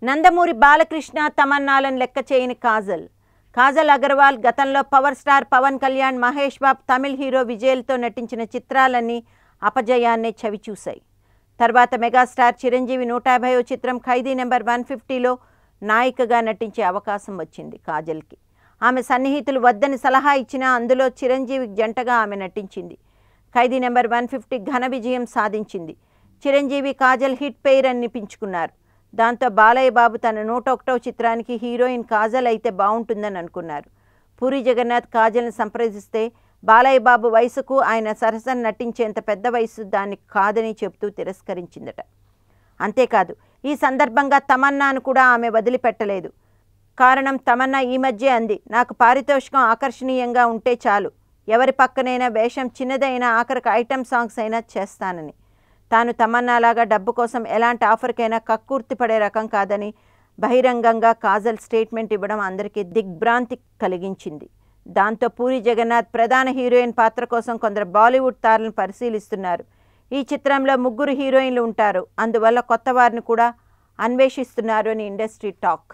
నందమూరి బాలకృష్ణ తమన్నాలను లెక్క చేయని కాజల్. కాజల్ అగర్వాల్ గతంలో పవర్ స్టార్ పవన్ కళ్యాణ్, మహేష్ బాబు, తమిళ హీరో విజయ్లతో నటించిన చిత్రాలన్నీ అపజయాన్నే చవిచూశాయి. తర్వాత మెగాస్టార్ చిరంజీవి 150వ చిత్రం ఖైదీ నెంబర్ 150లో నాయికగా నటించే అవకాశం వచ్చింది కాజల్కి. ఆమె సన్నిహితులు వద్దని సలహా ఇచ్చినా అందులో చిరంజీవికి జంటగా ఆమె నటించింది. ఖైదీ నెంబర్ 150 ఘన విజయం సాధించింది. చిరంజీవి, కాజల్ హిట్ పెయిర్ అనిపించుకున్నారు. దాంతో బాలయ్య బాబు తన 101వ చిత్రానికి హీరోయిన్ కాజల్ అయితే బాగుంటుందని అనుకున్నారు. పూరి జగన్నాథ్ కాజల్ని సంప్రదిస్తే బాలయ్య బాబు వయసుకు ఆయన సరసన నటించేంత పెద్ద వయసు దానికి కాదని చెబుతూ తిరస్కరించిందట. అంతేకాదు, ఈ సందర్భంగా తమన్నాను కూడా ఆమె వదిలిపెట్టలేదు. కారణం, తమన్నా ఈ మధ్య అంది, నాకు పారితోషికం ఆకర్షణీయంగా ఉంటే చాలు, ఎవరి పక్కనైనా వేషం చిన్నదైనా ఆఖరికి ఐటమ్ సాంగ్స్ అయినా చేస్తానని. తాను తమన్నాలాగా డబ్బు కోసం ఎలాంటి ఆఫర్కైనా కక్కుర్తి పడే రకం కాదని బహిరంగంగా కాజల్ స్టేట్మెంట్ ఇవ్వడం అందరికీ దిగ్భ్రాంతి కలిగించింది. దాంతో పూరి జగన్నాథ్ ప్రధాన హీరోయిన్ పాత్ర కోసం కొందరు బాలీవుడ్ తారలను పరిశీలిస్తున్నారు. ఈ చిత్రంలో 3 హీరోయిన్లు ఉంటారు. అందువల్ల కొత్త వారిని కూడా అన్వేషిస్తున్నారు అని ఇండస్ట్రీ టాక్.